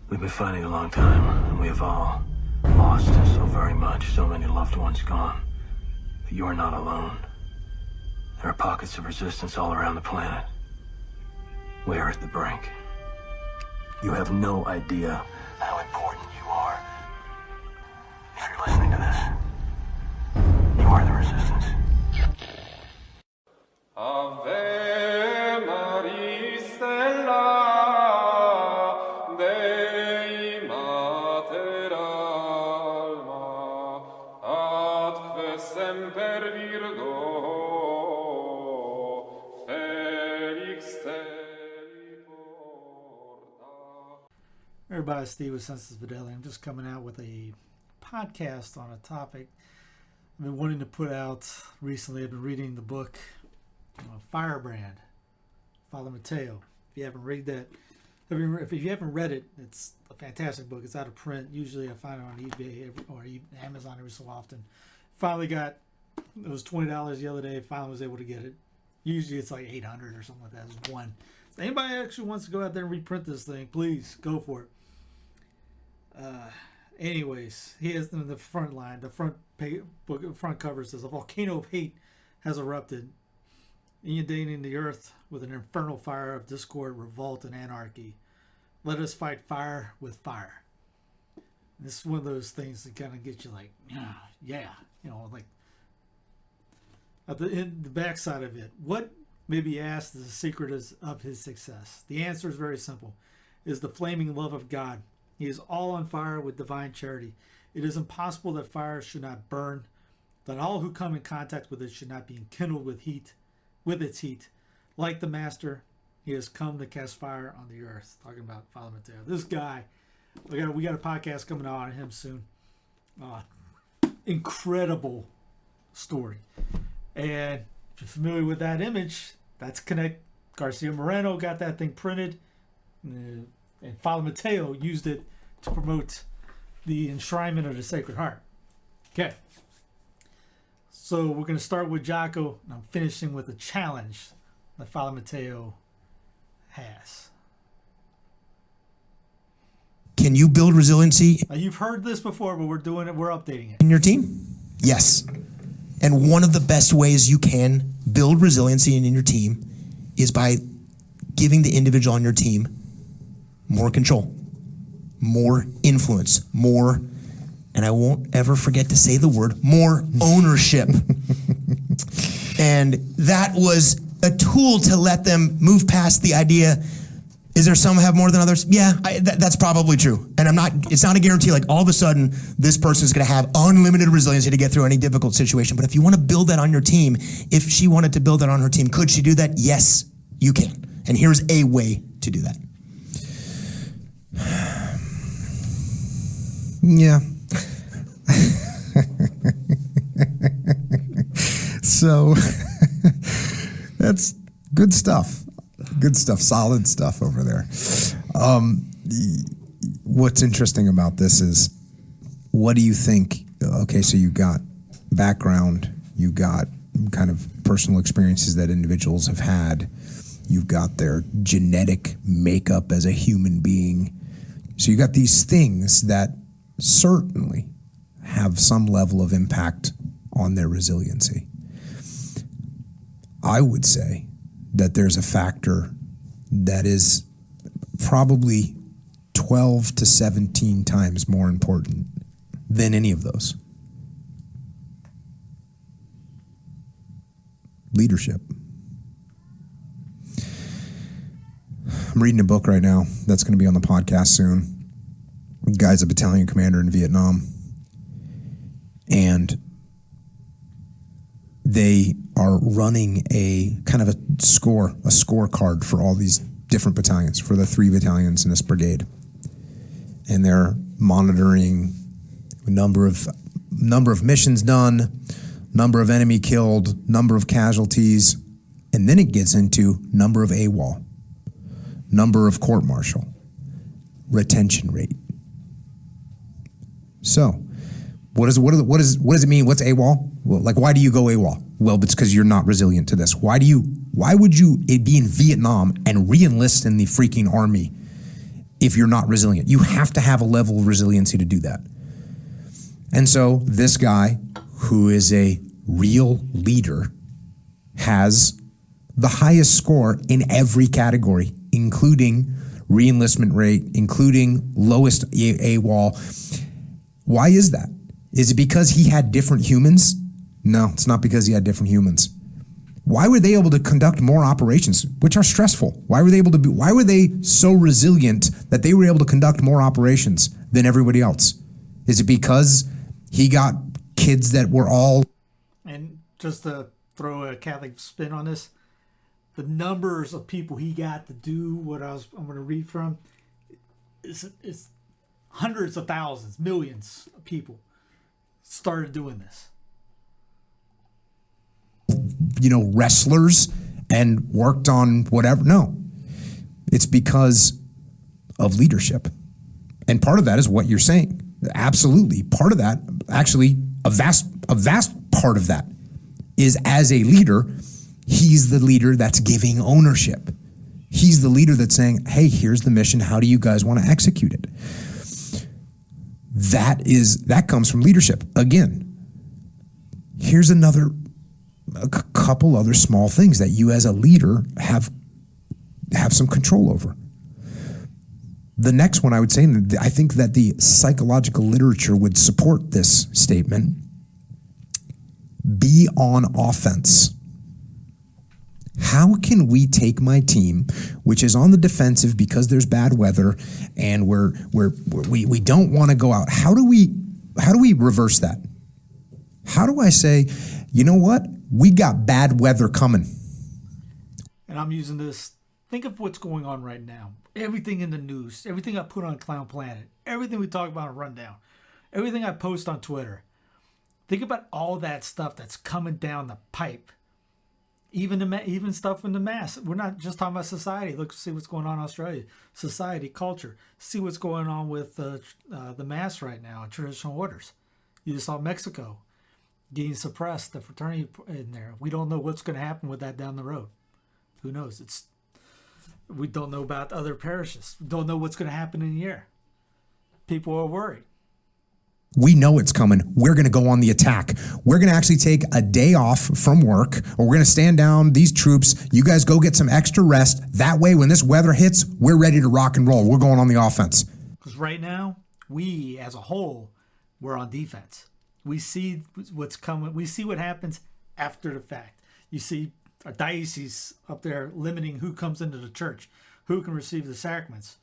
We've been fighting a long time, and we have all lost so very much, so many loved ones gone. But you are not alone. There are pockets of resistance all around the planet. We are at the brink. You have no idea how important you are. If you're listening to this, you are the resistance. Ave Maria Stella, Dei Mater Alma, atque semper Virgo, Felix te porta. Everybody, Steve with Senses Fidelity. I'm just coming out with a podcast on a topic I've been wanting to put out recently. I've been reading the book Firebrand, Father Mateo. If you haven't read that, if you haven't read it, it's a fantastic book. It's out of print. Usually I find it on eBay or Amazon every so often. Finally got, it was $20 the other day. Finally was able to get it. Usually it's like $800 or something like that. It's one. So anybody actually wants to go out there and reprint this thing, please go for it. Anyways, he has in the front line, the front cover says, "A volcano of hate has erupted, inundating the earth with an infernal fire of discord, revolt, and anarchy. Let us fight fire with fire." This is one of those things that kind of get you like, yeah, like at the backside of it. What may be asked is the secret of his success. The answer is very simple. It is the flaming love of God. He is all on fire with divine charity. It is impossible that fire should not burn, that all who come in contact with it should not be enkindled with its heat. Like the Master, he has come to cast fire on the earth. Talking about Father Mateo. This guy, we got a podcast coming out on him soon. Incredible story. And if you're familiar with that image, that's Connect. Garcia Moreno got that thing printed. And Father Mateo used it to promote the enshrinement of the Sacred Heart. Okay. So we're going to start with Jocko, and I'm finishing with a challenge that Father Mateo has. Can you build resiliency Now, you've heard this before, but we're doing it. We're updating it. in your team? Yes. And one of the best ways you can build resiliency in your team is by giving the individual on your team more control, more influence, more, and I won't ever forget to say the word, more ownership. And that was a tool to let them move past the idea, is there some who have more than others? Yeah, that's probably true. And it's not a guarantee like all of a sudden this person's gonna have unlimited resiliency to get through any difficult situation. But if you wanna build that on your team, if she wanted to build that on her team, could she do that? Yes, you can. And here's a way to do that. Yeah. So that's good stuff. Good stuff. Solid stuff over there. What's interesting about this is, what do you think? Okay, so you got background, you got kind of personal experiences that individuals have had, you've got their genetic makeup as a human being. So you got these things that certainly have some level of impact on their resiliency. I would say that there's a factor that is probably 12 to 17 times more important than any of those. Leadership. I'm reading a book right now that's going to be on the podcast soon. The guy's a battalion commander in Vietnam. And they are running a kind of a scorecard for all these different battalions, for the 3 battalions in this brigade. And they're monitoring number of missions done, number of enemy killed, number of casualties, and then it gets into number of AWOL, number of court-martial, retention rate. So, what does it mean? What's AWOL? Well, like, why do you go AWOL? Well, it's because you're not resilient to this. Why would you be in Vietnam and re-enlist in the freaking army if you're not resilient. You have to have a level of resiliency to do that. And so this guy, who is a real leader, has the highest score in every category, including re-enlistment rate, including lowest AWOL. Why is that? Is it because he had different humans? No, it's not because he had different humans. Why were they able to conduct more operations, which are stressful? Why were they so resilient that they were able to conduct more operations than everybody else? Is it because he got kids that were all... And just to throw a Catholic spin on this, the numbers of people he got to do what I'm going to read from is hundreds of thousands, millions of people started doing this. Wrestlers and worked on whatever. No, it's because of leadership. And part of that is what you're saying. Absolutely. Part of that, actually, a vast part of that is, as a leader, he's the leader that's giving ownership. He's the leader that's saying, hey, here's the mission. How do you guys want to execute it? That comes from leadership. Again, here's a couple other small things that you as a leader have some control over. The next one I would say, and I think that the psychological literature would support this statement, be on offense. How can we take my team, which is on the defensive because there's bad weather and we don't want to go out? How do we reverse that? How do I say, you know what? We got bad weather coming. And I'm using this. Think of what's going on right now. Everything in the news, everything I put on Clown Planet, everything we talk about on Rundown, everything I post on Twitter. Think about all that stuff that's coming down the pipe. Even stuff in the mass. We're not just talking about society. Look, see what's going on in Australia. Society, culture. See what's going on with the mass right now and traditional orders. You just saw Mexico getting suppressed, the fraternity in there. We don't know what's going to happen with that down the road. Who knows? We don't know about other parishes. We don't know what's going to happen in a year. People are worried. We know it's coming. We're going to go on the attack. We're going to actually take a day off from work, or we're going to stand down these troops. You guys go get some extra rest. That way, when this weather hits, we're ready to rock and roll. We're going on the offense. Because right now, we as a whole, we're on defense. We see what's coming. We see what happens after the fact. You see our diocese up there limiting who comes into the church, who can receive the sacraments.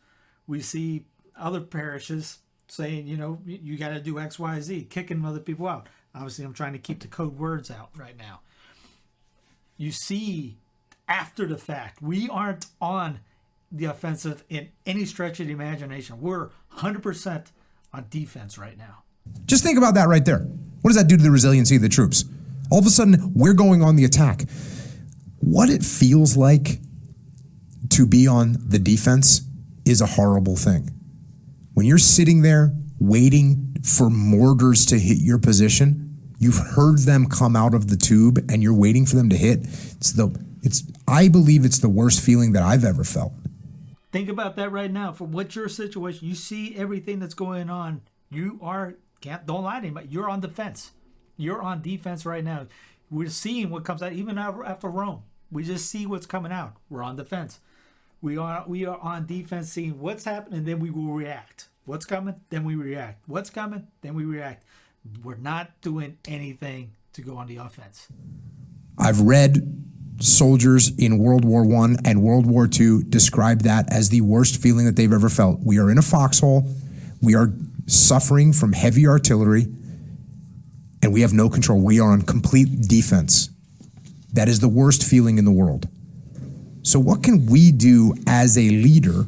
We see other parishes saying, you got to do X, Y, Z, kicking other people out. Obviously, I'm trying to keep the code words out right now. You see, after the fact, we aren't on the offensive in any stretch of the imagination. We're 100% on defense right now. Just think about that right there. What does that do to the resiliency of the troops? All of a sudden, we're going on the attack. What it feels like to be on the defense is a horrible thing. When you're sitting there waiting for mortars to hit your position, you've heard them come out of the tube and you're waiting for them to hit. I believe it's the worst feeling that I've ever felt. Think about that right now. For what's your situation? You see everything that's going on. Don't lie to anybody. You're on defense. You're on defense right now. We're seeing what comes out even after Rome. We just see what's coming out. We're on defense. We are on defense, seeing what's happening, and then we will react. What's coming? Then we react. What's coming? Then we react. We're not doing anything to go on the offense. I've read soldiers in World War I and World War II describe that as the worst feeling that they've ever felt. We are in a foxhole. We are suffering from heavy artillery, and we have no control. We are on complete defense. That is the worst feeling in the world. So what can we do as a leader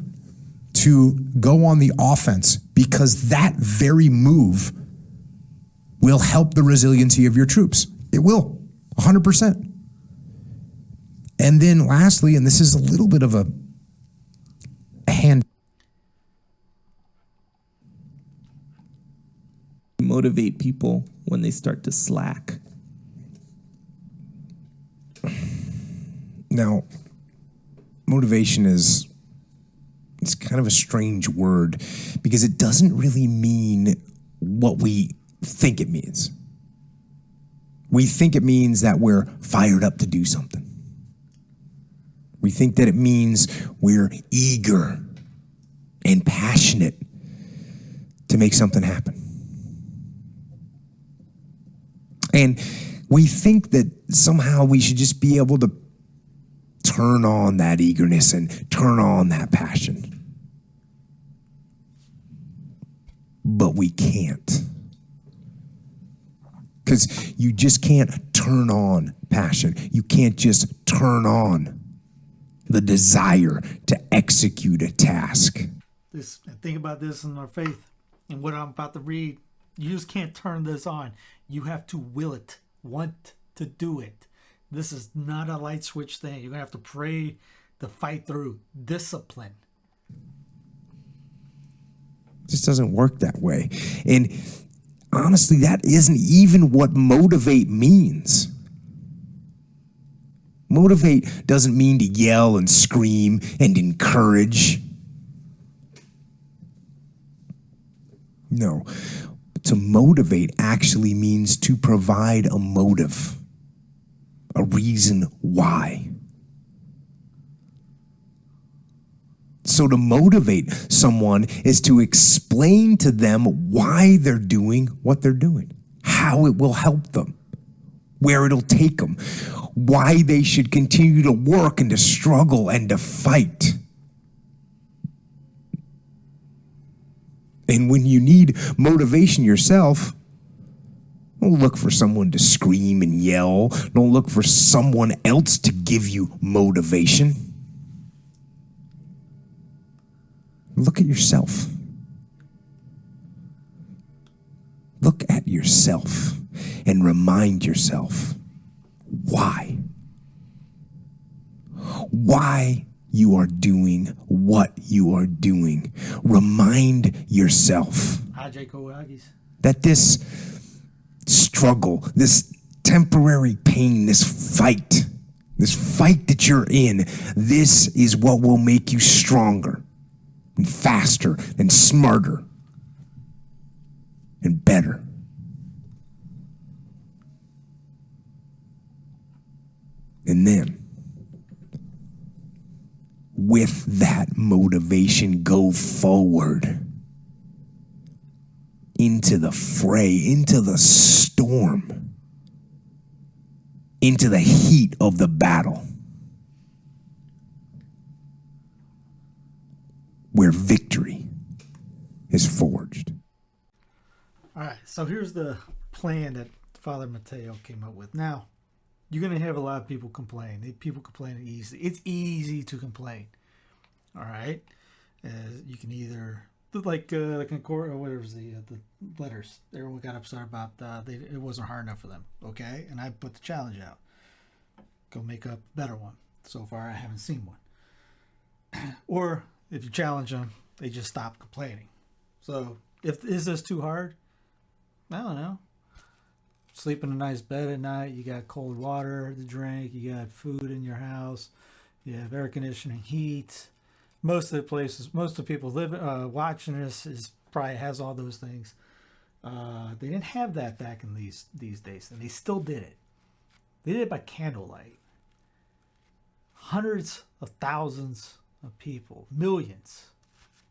to go on the offense? Because that very move will help the resiliency of your troops. It will, 100%. And then lastly, and this is a little bit of a hand. Motivate people when they start to slack. Now, motivation is It's kind of a strange word because it doesn't really mean what we think it means. We think it means that we're fired up to do something. We think that it means we're eager and passionate to make something happen. And we think that somehow we should just be able to turn on that eagerness and turn on that passion. But we can't. Because you just can't turn on passion. You can't just turn on the desire to execute a task. Think about this in our faith and what I'm about to read. You just can't turn this on. You have to will it, want to do it. This is not a light switch thing. You're going to have to pray to fight through discipline. It just doesn't work that way. And honestly, that isn't even what motivate means. Motivate doesn't mean to yell and scream and encourage. No. To motivate actually means to provide a motive, a reason why. So to motivate someone is to explain to them why they're doing what they're doing, how it will help them, where it'll take them, why they should continue to work and to struggle and to fight. And when you need motivation yourself, don't look for someone to scream and yell. Don't look for someone else to give you motivation. Look at yourself. Look at yourself and remind yourself why. Why you are doing what you are doing. Remind yourself that this struggle, this temporary pain, this fight that you're in, this is what will make you stronger and faster and smarter and better. And then, with that motivation, go forward into the fray, into the storm, into the heat of the battle, where victory is forged. All right, so here's the plan that Father Mateo came up with. Now, you're going to have a lot of people complain. People complain easy. It's easy to complain. All right? You can either, like Concord, or whatever the letters. Everyone got upset about it wasn't hard enough for them. Okay? And I put the challenge out. Go make a better one. So far, I haven't seen one. Or if you challenge them, they just stop complaining. So, is this too hard? I don't know. Sleep in a nice bed at night. You got cold water to drink. You got food in your house. You have air conditioning, heat. Most of the people watching this probably has all those things. They didn't have that back in these days, and they still did it. They did it by candlelight. Hundreds of thousands of people, millions,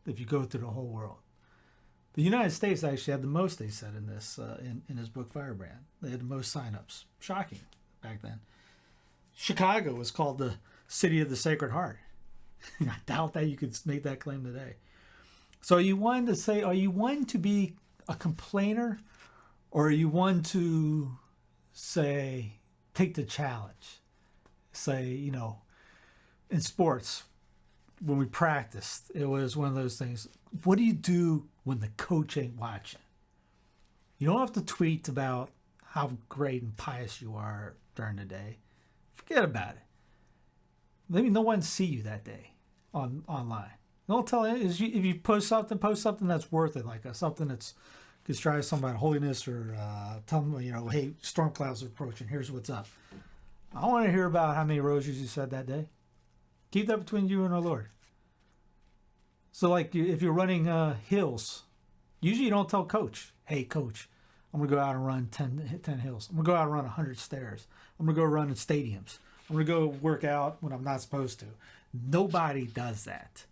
if you go through the whole world. The United States actually had the most, they said in this in his book Firebrand. They had the most signups. Shocking back then. Chicago was called the City of the Sacred Heart. I doubt that you could make that claim today. So are you one to be a complainer, or are you one to say, take the challenge? Say, in sports, when we practiced, it was one of those things. What do you do when the coach ain't watching? You don't have to tweet about how great and pious you are during the day. Forget about it. Maybe no one see you that day online. Don't tell it. If you post something that's worth it, like something that's could strive something about holiness, or tell them, hey, storm clouds are approaching. Here's what's up. I don't want to hear about how many rosaries you said that day. Keep that between you and our Lord. So like if you're running hills, usually you don't tell coach, hey coach, I'm going to go out and run 10 hills. I'm going to go out and run 100 stairs. I'm going to go run in stadiums. I'm going to go work out when I'm not supposed to. Nobody does that.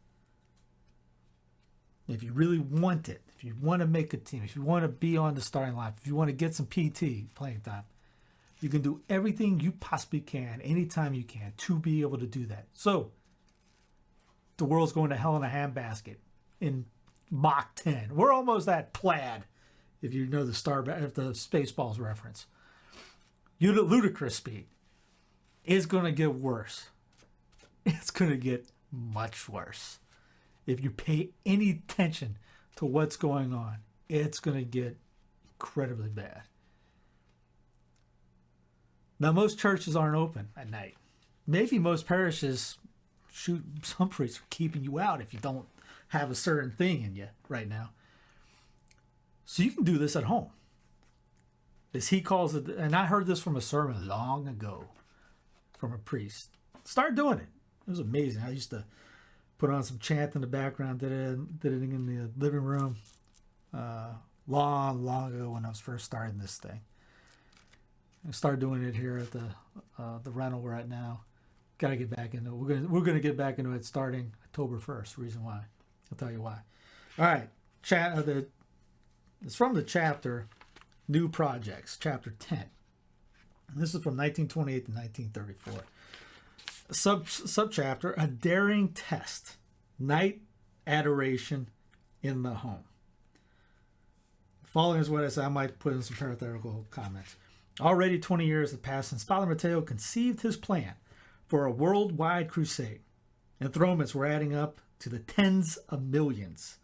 If you really want it, if you want to make a team, if you want to be on the starting line, if you want to get some PT playing time, you can do everything you possibly can, anytime you can, to be able to do that. So, the world's going to hell in a handbasket in Mach 10. We're almost at plaid, if you know the Spaceballs reference. Ludicrous speed is going to get worse. It's going to get much worse. If you pay any attention to what's going on, it's going to get incredibly bad. Now, most churches aren't open at night. Maybe most parishes, some priests are keeping you out if you don't have a certain thing in you right now. So you can do this at home. As he calls it, and I heard this from a sermon long ago from a priest. Start doing it. It was amazing. I used to put on some chant in the background, did it in the living room long ago when I was first starting this thing. I started doing it here at the rental we're at now. Got to get back into it. We're gonna get back into it starting October 1st. Reason why. I'll tell you why. All right. It's from the chapter New Projects, chapter 10. And this is from 1928 to 1934. Subchapter, A Daring Test, Night Adoration in the Home. Following is what I said. I might put in some parenthetical comments. Already 20 years have passed since Father Mateo conceived his plan for a worldwide crusade. Enthronements were adding up to the tens of millions.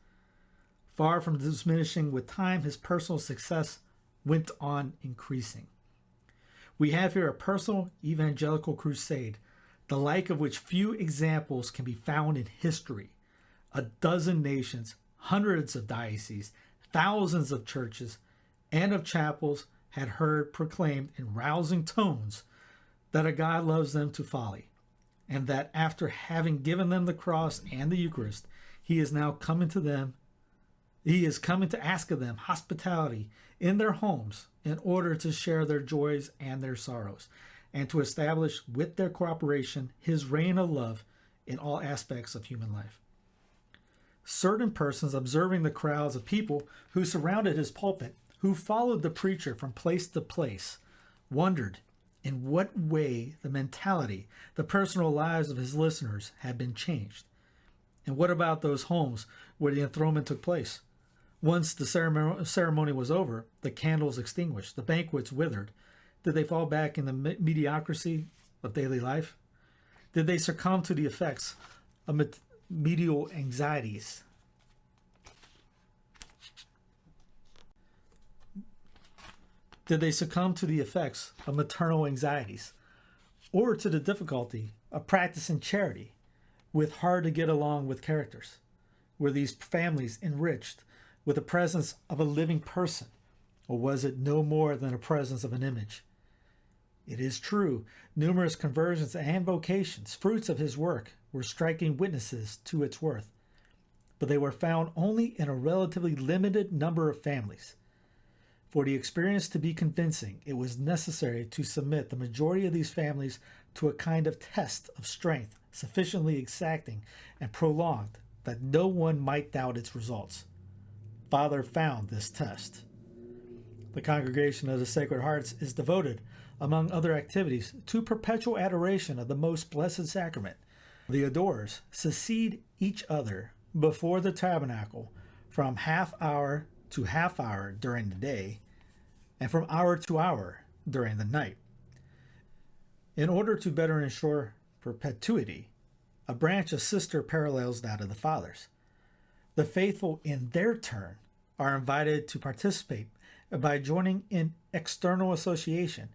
Far from diminishing with time, his personal success went on increasing. We have here a personal evangelical crusade, the like of which few examples can be found in history. A dozen nations, hundreds of dioceses, thousands of churches, and of chapels had heard proclaimed in rousing tones that a God loves them to folly, and that after having given them the cross and the Eucharist, he is now coming to them. He is coming to ask of them hospitality in their homes in order to share their joys and their sorrows, and to establish with their cooperation his reign of love in all aspects of human life. Certain persons observing the crowds of people who surrounded his pulpit, who followed the preacher from place to place, wondered in what way the mentality, the personal lives of his listeners had been changed. And what about those homes where the enthronement took place? Once the ceremony was over, the candles extinguished, the banquets withered, did they fall back in the mediocrity of daily life? Did they succumb to the effects of medial anxieties? Did they succumb to the effects of maternal anxieties, or to the difficulty of practicing charity with hard to get along with characters? Were these families enriched with the presence of a living person, or was it no more than a presence of an image? It is true, numerous conversions and vocations, fruits of his work, were striking witnesses to its worth, but they were found only in a relatively limited number of families. For the experience to be convincing, it was necessary to submit the majority of these families to a kind of test of strength sufficiently exacting and prolonged that no one might doubt its results. Father found this test. The Congregation of the Sacred Hearts is devoted, among other activities, to perpetual adoration of the Most Blessed Sacrament. The adorers succeed each other before the tabernacle from half hour to half hour during the day, and from hour to hour during the night. In order to better ensure perpetuity, a branch of sister parallels that of the fathers. The faithful, in their turn, are invited to participate by joining in external association,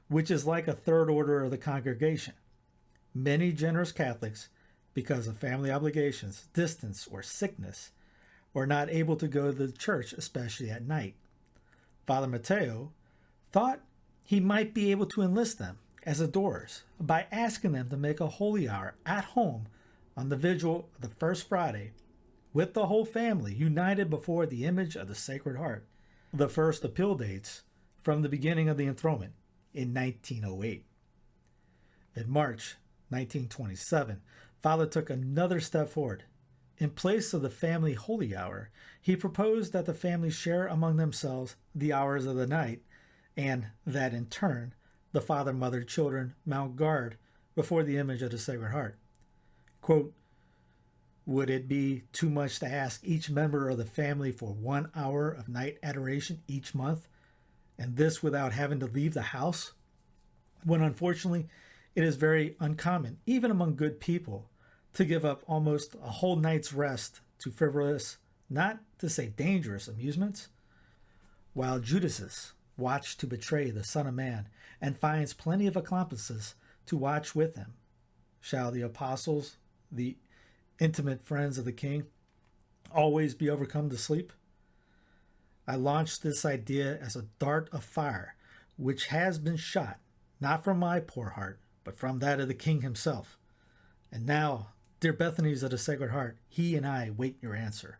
which is like a third order of the congregation. Many generous Catholics, because of family obligations, distance, or sickness, were not able to go to the church, especially at night. Father Mateo thought he might be able to enlist them as adorers by asking them to make a holy hour at home on the vigil of the first Friday, with the whole family united before the image of the Sacred Heart. The first appeal dates from the beginning of the enthronement in 1908. In March 1927, Father took another step forward. In place of the family holy hour, he proposed that the family share among themselves the hours of the night, and that in turn, the father, mother, children mount guard before the image of the Sacred Heart. Quote, would it be too much to ask each member of the family for 1 hour of night adoration each month, and this without having to leave the house? When unfortunately, it is very uncommon, even among good people, to give up almost a whole night's rest to frivolous, not to say dangerous, amusements. While Judas watched to betray the Son of Man and finds plenty of accomplices to watch with him, shall the apostles, the intimate friends of the King, always be overcome to sleep? I launched this idea as a dart of fire, which has been shot, not from my poor heart, but from that of the King himself. And now, dear Bethanies of the Sacred Heart, he and I wait your answer.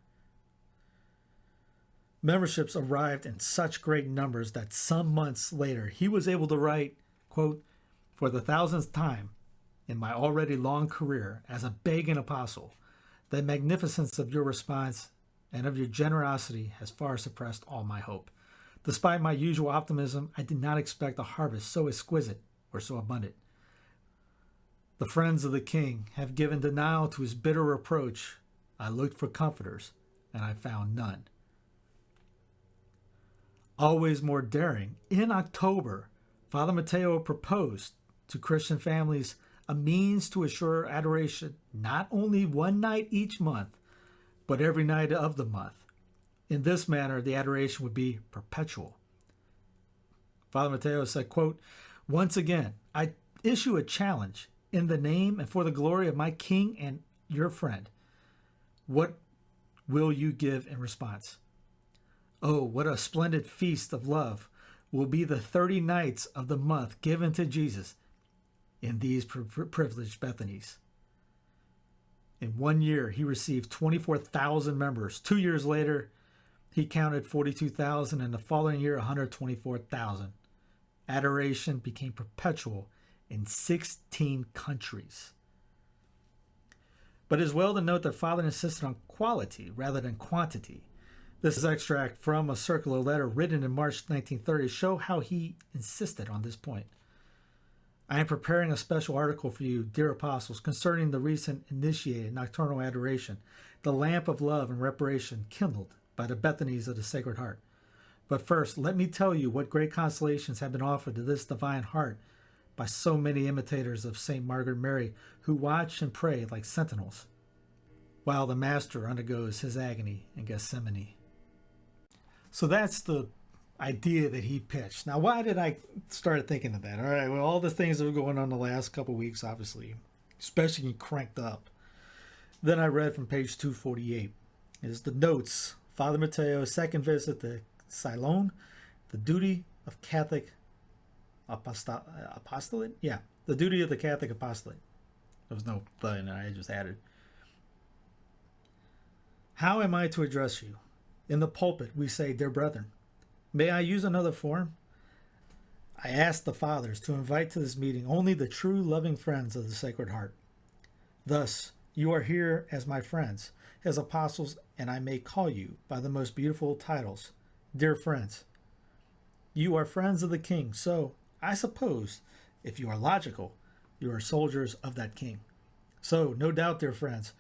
Memberships arrived in such great numbers that some months later he was able to write, quote, for the 1000th time in my already long career as a begging apostle, the magnificence of your response and of your generosity has far suppressed all my hope. Despite my usual optimism, I did not expect a harvest so exquisite or so abundant. The friends of the King have given denial to his bitter reproach. I looked for comforters, and I found none. Always more daring, in October, Father Mateo proposed to Christian families a means to assure adoration not only one night each month, but every night of the month. In this manner, the adoration would be perpetual. Father Mateo said, quote, once again, I issue a challenge in the name and for the glory of my King and your friend. What will you give in response? Oh, what a splendid feast of love will be the 30 nights of the month given to Jesus in these privileged Bethanies. In 1 year, he received 24,000 members. 2 years later, he counted 42,000, and the following year, 124,000. Adoration became perpetual in 16 countries. But it is well to note that Father insisted on quality rather than quantity. This is extract from a circular letter written in March 1930 show how he insisted on this point. I am preparing a special article for you, dear apostles, concerning the recent initiated nocturnal adoration, the lamp of love and reparation kindled by the Bethanies of the Sacred Heart. But first, let me tell you what great consolations have been offered to this divine heart by so many imitators of St. Margaret Mary who watch and pray like sentinels while the Master undergoes his agony in Gethsemane. So that's the idea that he pitched. Now, why did I start thinking of that? All right, well, all the things that were going on the last couple of weeks, obviously, especially cranked up. Then I read from page 248. It is the notes. Father Mateo's second visit to Ceylon, the duty of Catholic apostolate? Yeah, the duty of the Catholic apostolate. There was no the in there, I just added. How am I to address you? In the pulpit, we say, dear brethren. May I use another form? I ask the fathers to invite to this meeting only the true loving friends of the Sacred Heart. Thus, you are here as my friends, as apostles, and I may call you by the most beautiful titles, dear friends. You are friends of the King, so I suppose, if you are logical, you are soldiers of that King. So, no doubt, dear friends,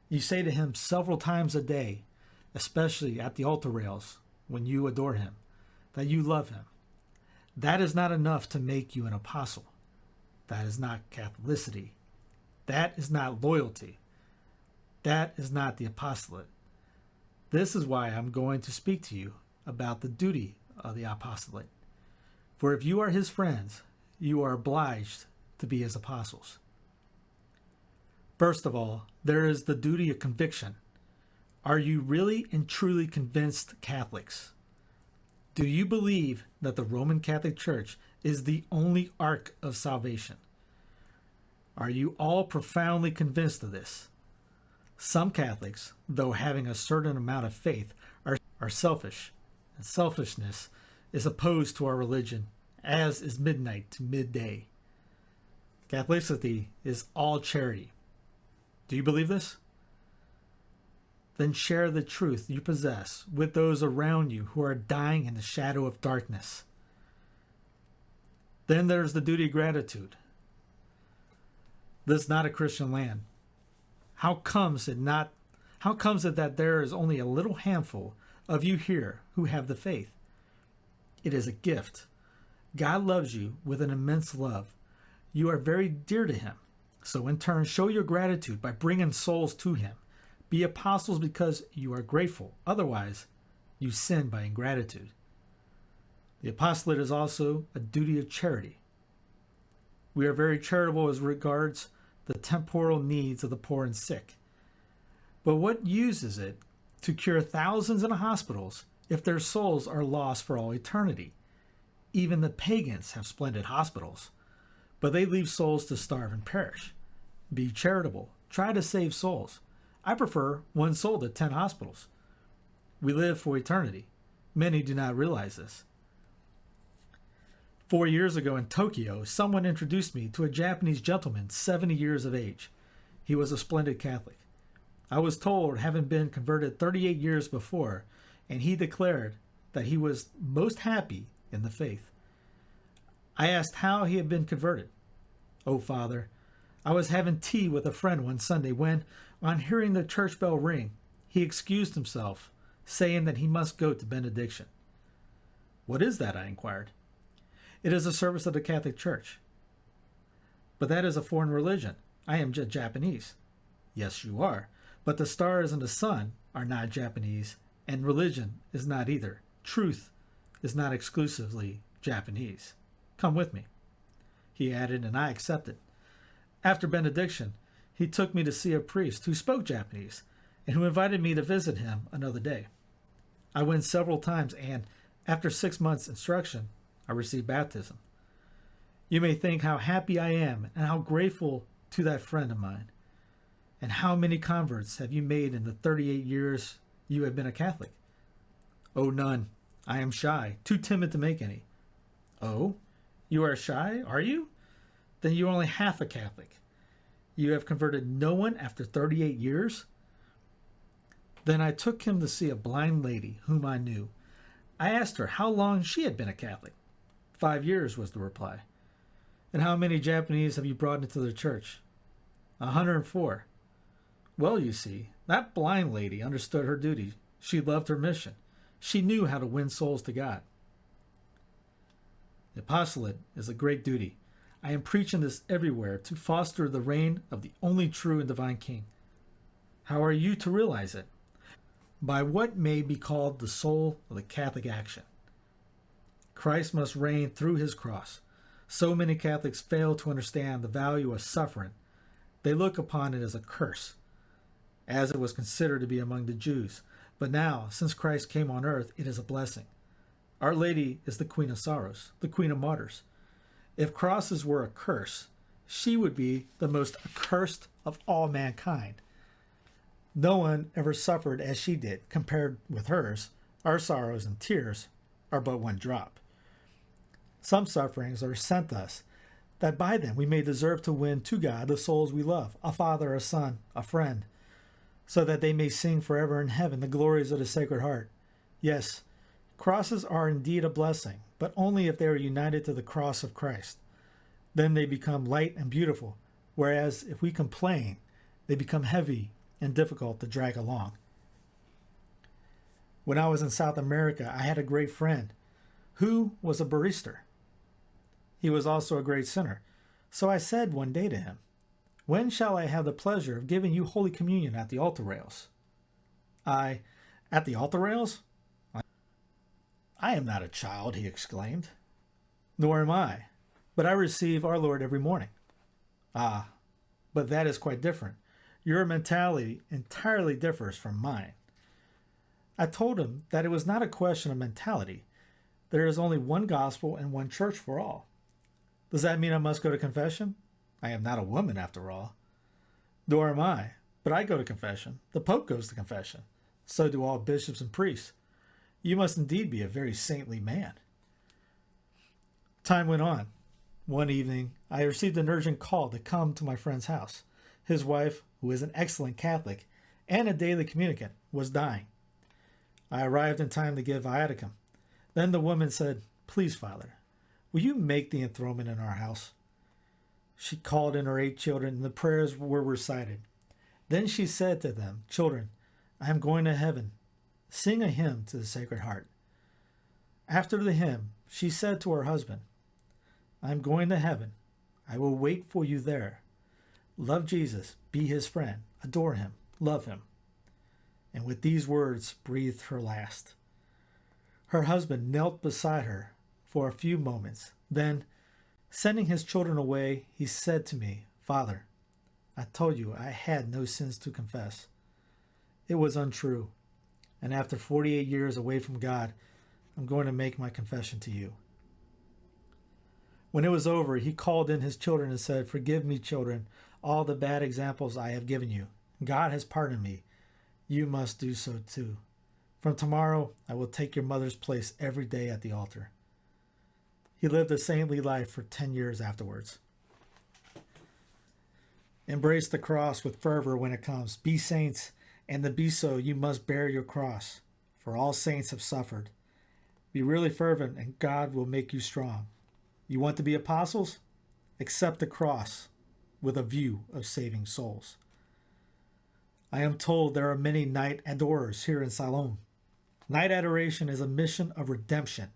you say to him several times a day, especially at the altar rails when you adore him, that you love him. That is not enough to make you an apostle. That is not Catholicity. That is not loyalty. That is not the apostolate. This is why I'm going to speak to you about the duty of the apostolate. For if you are his friends, you are obliged to be his apostles. First of all, there is the duty of conviction. Are you really and truly convinced Catholics? Do you believe that the Roman Catholic Church is the only ark of salvation? Are you all profoundly convinced of this? Some Catholics, though having a certain amount of faith, are selfish, and selfishness is opposed to our religion, as is midnight to midday. Catholicity is all charity. Do you believe this? Then share the truth you possess with those around you who are dying in the shadow of darkness. Then there's the duty of gratitude. This is not a Christian land. How comes it that there is only a little handful of you here who have the faith? It is a gift. God loves you with an immense love. You are very dear to him. So in turn, show your gratitude by bringing souls to him. Be apostles because you are grateful. Otherwise, you sin by ingratitude. The apostolate is also a duty of charity. We are very charitable as regards the temporal needs of the poor and sick. But what use is it to cure thousands in hospitals if their souls are lost for all eternity? Even the pagans have splendid hospitals, but they leave souls to starve and perish. Be charitable. Try to save souls. I prefer one soul to 10 hospitals. We live for eternity. Many do not realize this. 4 years ago in Tokyo, someone introduced me to a Japanese gentleman 70 years of age. He was a splendid Catholic. I was told, having been converted 38 years before, and he declared that he was most happy in the faith. I asked how he had been converted. "Oh, Father, I was having tea with a friend one Sunday when, on hearing the church bell ring, he excused himself, saying that he must go to benediction." "What is that?" I inquired. "It is a service of the Catholic Church." "But that is a foreign religion. I am Japanese." "Yes, you are. But the stars and the sun are not Japanese, and religion is not either. Truth is not exclusively Japanese. Come with me," he added, and I accepted. After benediction, he took me to see a priest who spoke Japanese and who invited me to visit him another day. I went several times, and after 6 months' instruction, I received baptism. You may think how happy I am and how grateful to that friend of mine. And how many converts have you made in the 38 years you have been a Catholic? "Oh, none. I am shy, too timid to make any." "Oh, you are shy, are you? Then you are only half a Catholic. You have converted no one after 38 years? Then I took him to see a blind lady whom I knew. I asked her how long she had been a Catholic. 5 years was the reply. "And how many Japanese have you brought into the church?" 104. Well, you see, that blind lady understood her duty. She loved her mission. She knew how to win souls to God. The apostolate is a great duty. I am preaching this everywhere to foster the reign of the only true and divine King. How are you to realize it? By what may be called the soul of the Catholic action. Christ must reign through his cross. So many Catholics fail to understand the value of suffering. They look upon it as a curse, as it was considered to be among the Jews. But now, since Christ came on earth, it is a blessing. Our Lady is the Queen of Sorrows, the Queen of Martyrs. If crosses were a curse, she would be the most accursed of all mankind. No one ever suffered as she did. Compared with hers, our sorrows and tears are but one drop. Some sufferings are sent us, that by them we may deserve to win to God the souls we love, a father, a son, a friend, so that they may sing forever in heaven the glories of the Sacred Heart. Yes, crosses are indeed a blessing, but only if they are united to the cross of Christ. Then they become light and beautiful, whereas if we complain, they become heavy and difficult to drag along. When I was in South America, I had a great friend who was a barrister. He was also a great sinner. So I said one day to him, "When shall I have the pleasure of giving you Holy Communion at the altar rails?" At the altar rails? I am not a child," he exclaimed. "Nor am I, but I receive our Lord every morning." "Ah, but that is quite different. Your mentality entirely differs from mine." I told him that it was not a question of mentality. There is only one gospel and one church for all. Does that mean I must go to confession? I am not a woman after all. Nor am I, But I go to confession. The Pope goes to confession. So do all bishops and priests. You must indeed be a very saintly man. Time went on. One evening, I received an urgent call to come to my friend's house. His wife, who is an excellent Catholic and a daily communicant, was dying. I arrived in time to give viaticum. Then the woman said, "Please, Father, will you make the enthronement in our house?" She called in her 8 children, and the prayers were recited. Then she said to them, "Children, I am going to heaven. Sing a hymn to the Sacred Heart." After the hymn, she said to her husband, "I am going to heaven. I will wait for you there. Love Jesus, be his friend, adore him, love him." And with these words breathed her last. Her husband knelt beside her for a few moments. Then, sending his children away, he said to me, "Father, I told you I had no sins to confess." It was untrue. And after 48 years away from God, I'm going to make my confession to you. When it was over, he called in his children and said, "Forgive me, children, all the bad examples I have given you. God has pardoned me. You must do so too. From tomorrow, I will take your mother's place every day at the altar." He lived a saintly life for 10 years afterwards. Embrace the cross with fervor when it comes. Be saints, and to be so, you must bear your cross, for all saints have suffered. Be really fervent, and God will make you strong. You want to be apostles? Accept the cross with a view of saving souls. I am told there are many night adorers here in Salome. Night adoration is a mission of redemption,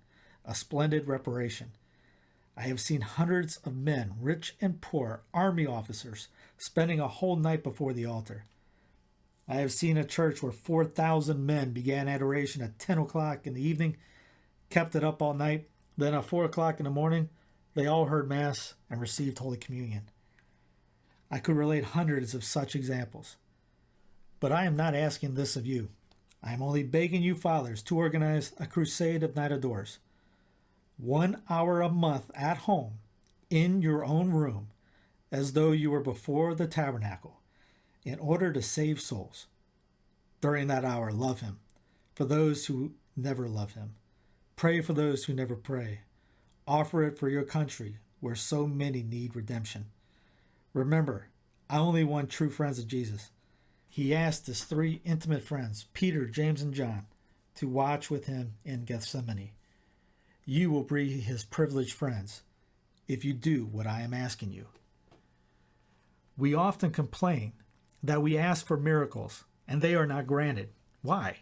a splendid reparation. I have seen hundreds of men, rich and poor, army officers, spending a whole night before the altar. I have seen a church where 4,000 men began adoration at 10 o'clock in the evening, kept it up all night, then at 4 o'clock in the morning, they all heard Mass and received Holy Communion. I could relate hundreds of such examples. But I am not asking this of you. I am only begging you, fathers, to organize a crusade of night adorers. 1 hour a month at home, in your own room, as though you were before the tabernacle, in order to save souls. During that hour, love him, for those who never love him. Pray for those who never pray. Offer it for your country, where so many need redemption. Remember, I only want true friends of Jesus. He asked his 3 intimate friends, Peter, James, and John, to watch with him in Gethsemane. You will be his privileged friends if you do what I am asking you. We often complain that we ask for miracles and they are not granted. Why?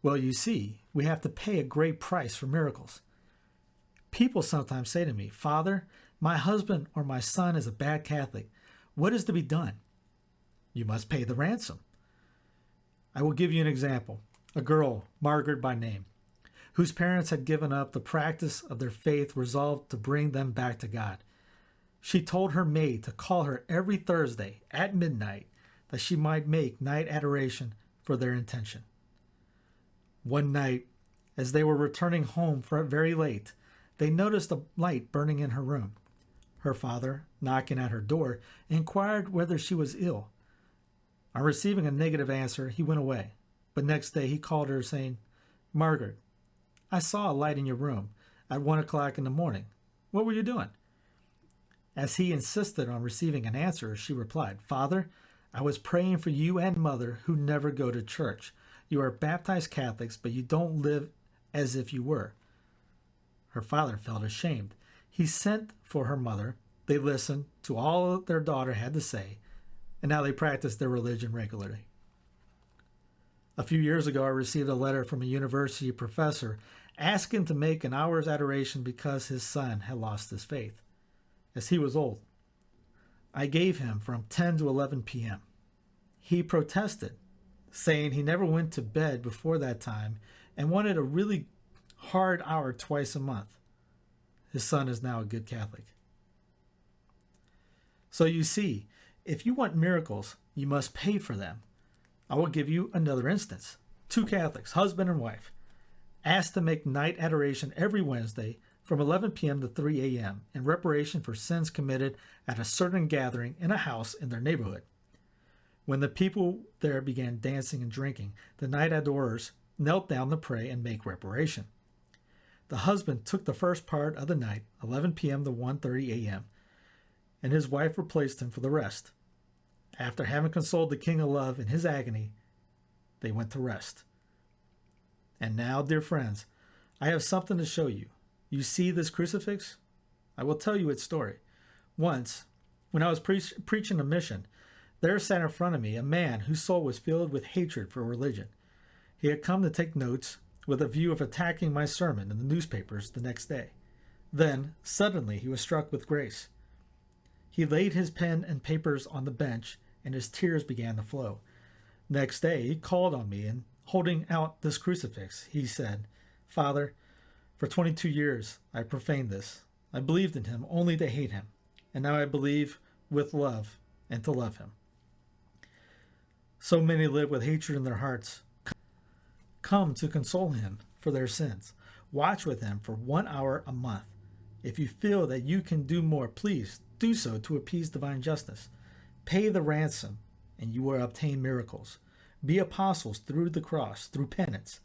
Well, you see, we have to pay a great price for miracles. People sometimes say to me, "Father, my husband or my son is a bad Catholic. What is to be done?" You must pay the ransom. I will give you an example. A girl, Margaret by name, whose parents had given up the practice of their faith, resolved to bring them back to God. She told her maid to call her every Thursday at midnight that she might make night adoration for their intention. One night, as they were returning home very late, they noticed a light burning in her room. Her father, knocking at her door, inquired whether she was ill. On receiving a negative answer, he went away. But next day he called her, saying, "Margaret, I saw a light in your room at 1 o'clock in the morning. What were you doing?" As he insisted on receiving an answer, she replied, "Father, I was praying for you and Mother, who never go to church. You are baptized Catholics, but you don't live as if you were." Her father felt ashamed. He sent for her mother. They listened to all their daughter had to say, and now they practice their religion regularly. A few years ago, I received a letter from a university professor asking to make an hour's adoration because his son had lost his faith, as he was old. I gave him from 10 to 11 p.m. He protested, saying he never went to bed before that time and wanted a really hard hour twice a month. His son is now a good Catholic. So you see, if you want miracles, you must pay for them. I will give you another instance. 2 Catholics, husband and wife, asked to make night adoration every Wednesday from 11 p.m. to 3 a.m. in reparation for sins committed at a certain gathering in a house in their neighborhood. When the people there began dancing and drinking, the night adorers knelt down to pray and make reparation. The husband took the first part of the night, 11 p.m. to 1:30 a.m., and his wife replaced him for the rest. After having consoled the king of love in his agony, they went to rest. And now, dear friends, I have something to show you. You see this crucifix? I will tell you its story. Once, when I was preaching a mission, there sat in front of me a man whose soul was filled with hatred for religion. He had come to take notes with a view of attacking my sermon in the newspapers the next day. Then, suddenly, he was struck with grace. He laid his pen and papers on the bench, and his tears began to flow. Next day, he called on me, and holding out this crucifix, he said, "Father, for 22 years I profaned this. I believed in him only to hate him, and now I believe with love and to love him." So many live with hatred in their hearts. Come to console him for their sins. Watch with him for 1 hour a month. If you feel that you can do more, please do so to appease divine justice. Pay the ransom, and you will obtain miracles. Be apostles through the cross, through penance.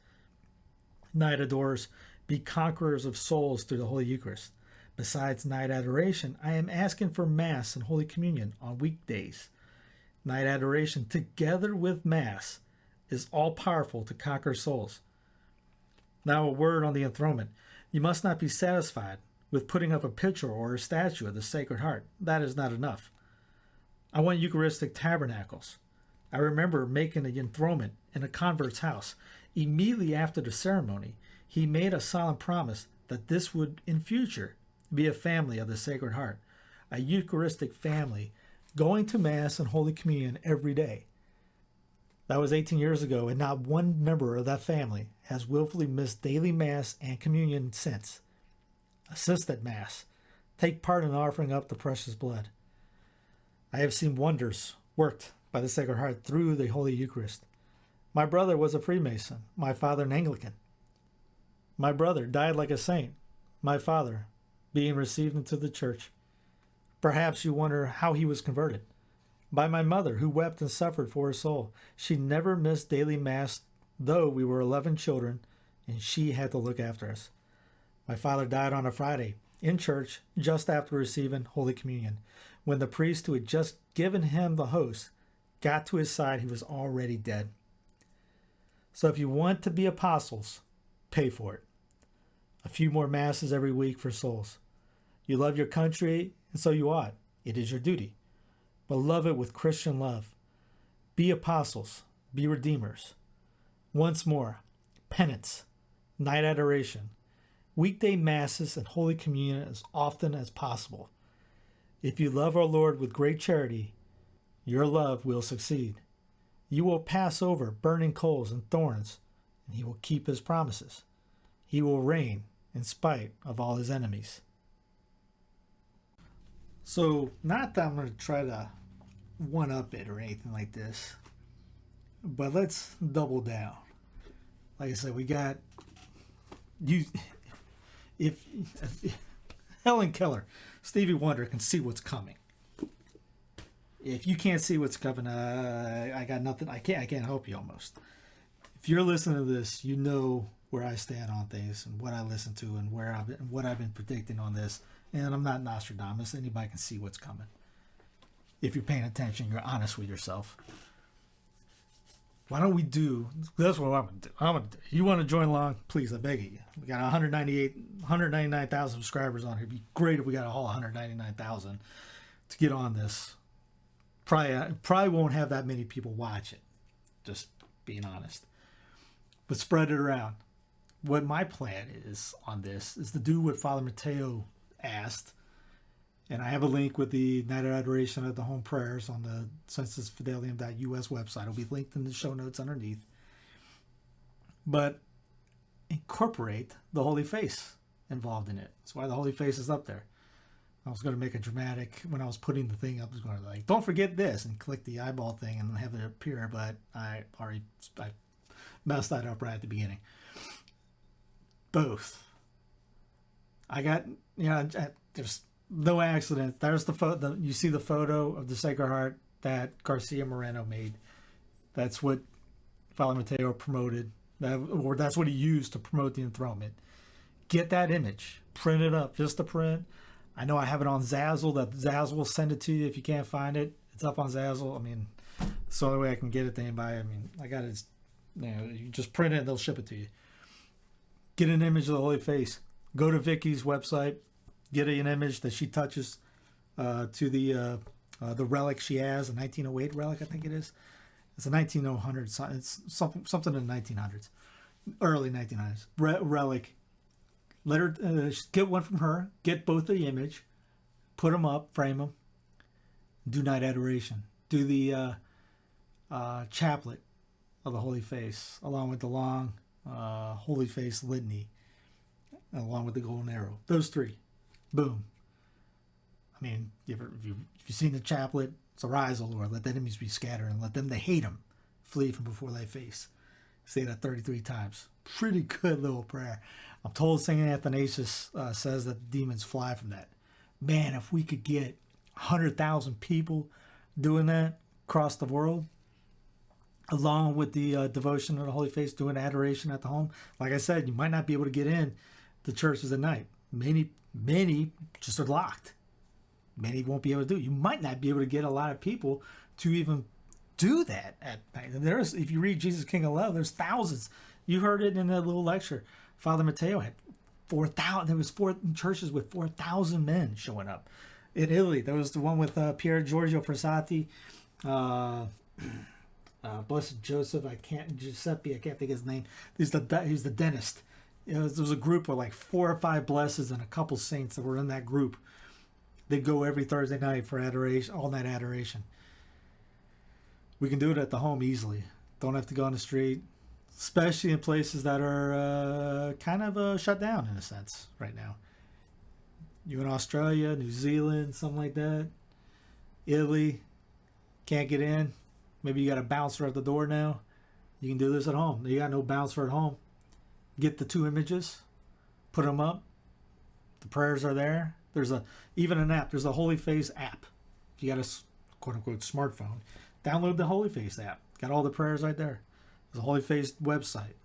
Night adorers, be conquerors of souls through the Holy Eucharist. Besides night adoration, I am asking for Mass and Holy Communion on weekdays. Night adoration, together with Mass, is all-powerful to conquer souls. Now a word on the enthronement. You must not be satisfied with putting up a picture or a statue of the Sacred Heart. That is not enough. I want Eucharistic tabernacles. I remember making an enthronement in a convert's house. Immediately after the ceremony, he made a solemn promise that this would, in future, be a family of the Sacred Heart, a Eucharistic family, going to Mass and Holy Communion every day. That was 18 years ago, and not one member of that family has willfully missed daily Mass and Communion since. Assist at Mass. Take part in offering up the precious blood. I have seen wonders worked by the Sacred Heart through the Holy Eucharist. My brother was a Freemason, my father an Anglican. My brother died like a saint, my father being received into the church. Perhaps you wonder how he was converted. By my mother, who wept and suffered for her soul. She never missed daily Mass, though we were 11 children, and she had to look after us. My father died on a Friday, in church, just after receiving Holy Communion. When the priest who had just given him the host got to his side, he was already dead. So if you want to be apostles, pay for it. A few more Masses every week for souls. You love your country, and so you ought. It is your duty. But love it with Christian love. Be apostles. Be redeemers. Once more, penance, night adoration, weekday Masses, and Holy Communion as often as possible. If you love our Lord with great charity, your love will succeed. You will pass over burning coals and thorns, and he will keep his promises. He will reign in spite of all his enemies. So, not that I'm going to try to one-up it or anything like this, but let's double down. Like I said, we got you. If Helen Keller, Stevie Wonder can see what's coming. If you can't see what's coming, I got nothing. I can't help you almost. If you're listening to this, you know where I stand on things and what I listen to and what I've been predicting on this. And I'm not Nostradamus. Anybody can see what's coming. If you're paying attention, you're honest with yourself. Why don't we do? That's what I'm gonna do. You want to join along? Please, I beg you. We got 199,000 subscribers on here. It'd be great if we got all 199,000 to get on this. Probably won't have that many people watch it. Just being honest. But spread it around. What my plan is on this is to do what Father Mateo asked. And I have a link with the Night of Adoration at the Home Prayers on the censusfidelium.us website. It'll be linked in the show notes underneath. But incorporate the Holy Face involved in it. That's why the Holy Face is up there. I was going to make a dramatic, when I was putting the thing up, I was going to like, don't forget this, and click the eyeball thing and have it appear, but I messed that up right at the beginning. Both. I got, there's no accident. There's the photo. You see the photo of the Sacred Heart that Garcia Moreno made. That's what Father Mateo promoted, or that's what he used to promote the enthronement. Get that image, print it up, just to print. I know I have it on Zazzle. That Zazzle will send it to you if you can't find it. It's up on Zazzle. I mean, it's the only way I can get it to anybody. I mean, I got it. You just print it and they'll ship it to you. Get an image of the Holy Face. Go to Vicky's website. Get an image that she touches to the relic she has, a 1908 relic, I think it is. It's a 1900. It's something in the 1900s, early 1900s relic. Let her get one from her. Get both the image, put them up, frame them. Do night adoration. Do the chaplet of the Holy Face, along with the long Holy Face litany, along with the golden arrow. Those three, boom. I mean, if you've seen the chaplet, it's arise, O Lord, let the enemies be scattered, and let them that hate him flee from before thy face. Say that 33 times. Pretty good little prayer. I'm told St. Athanasius says that the demons fly from that. Man, if we could get 100,000 people doing that across the world, along with the devotion of the Holy Face, doing adoration at the home. Like I said, you might not be able to get in the churches at night. Many just are locked. Many won't be able to do it. You might not be able to get a lot of people to even do that at night. And if you read Jesus King of Love, there's thousands. You heard it in that little lecture. Father Mateo had 4,000. There was 4 churches with 4,000 men showing up. In Italy, there was the one with Pier Giorgio Frassati, Blessed Joseph. Giuseppe. I can't think of his name. He's the dentist. There was a group of like 4 or 5 blesses and a couple saints that were in that group. They'd go every Thursday night for adoration, all night adoration. We can do it at the home easily. Don't have to go on the street, especially in places that are kind of shut down in a sense right now. You in Australia, New Zealand, something like that. Italy, can't get in. Maybe you got a bouncer at the door now. You can do this at home. You got no bouncer at home. Get the 2 images, put them up. The prayers are there. There's even an app. There's a Holy Face app. If you got a quote unquote smartphone, download the Holy Face app. Got all the prayers right there. There's a Holy Face website.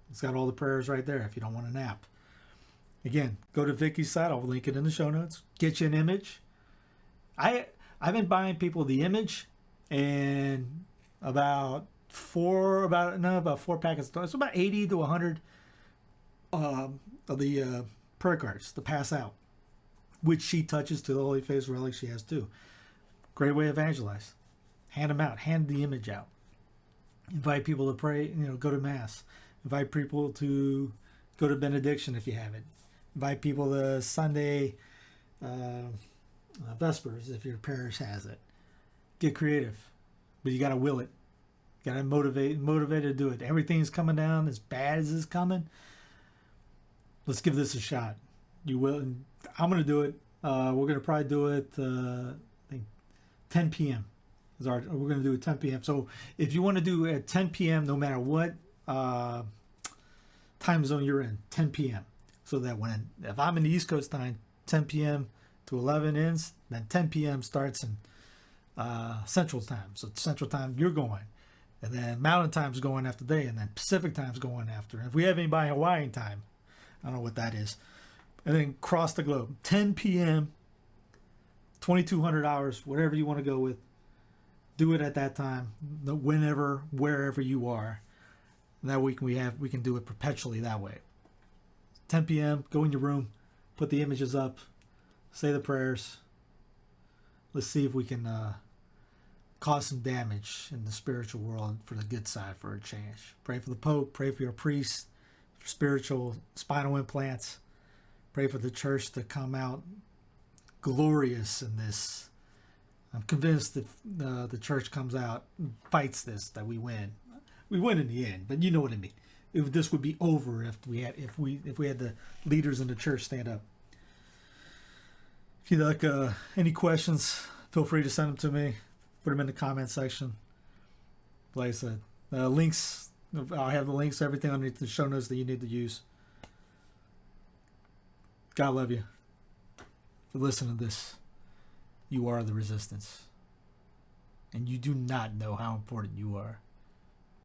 It's got all the prayers right there if you don't want an app. Again, go to Vicky's site. I'll link it in the show notes. Get you an image. I've been buying people the image and about 4 packets. It's about 80 to 100 of the prayer cards to pass out, which she touches to the Holy Face relic she has too. Great way to evangelize. Hand them out. Hand the image out. Invite people to pray, go to Mass. Invite people to go to benediction if you have it. Invite people to Sunday Vespers if your parish has it. Get creative. But you got to will it. You got to motivate to do it. Everything's coming down as bad as it's coming. Let's give this a shot. You will. And I'm going to do it. We're going to probably do it, I think, 10 p.m. We're going to do it 10 p.m. So if you want to do it at 10 p.m., no matter what time zone you're in, 10 p.m. So that if I'm in the East Coast time, 10 p.m. to 11 ends, then 10 p.m. starts in Central time. So Central time, you're going. And then Mountain time's going after day, and then Pacific time's going after. And if we have anybody Hawaiian time, I don't know what that is. And then cross the globe. 10 p.m., 2,200 hours, whatever you want to go with. Do it at that time, whenever, wherever you are. And that we can do it perpetually that way. 10 p.m., go in your room, put the images up, say the prayers. Let's see if we can cause some damage in the spiritual world for the good side for a change. Pray for the Pope, pray for your priest, for spiritual spinal implants. Pray for the church to come out glorious in this. I'm convinced that the church comes out and fights this, that we win. We win in the end, but you know what I mean. This would be over if we had the leaders in the church stand up. If you like any questions, feel free to send them to me. Put them in the comment section. Like I said, links. I'll have the links, everything underneath the show notes that you need to use. God love you. For listening to this, you are the resistance. and you do not know how important you are.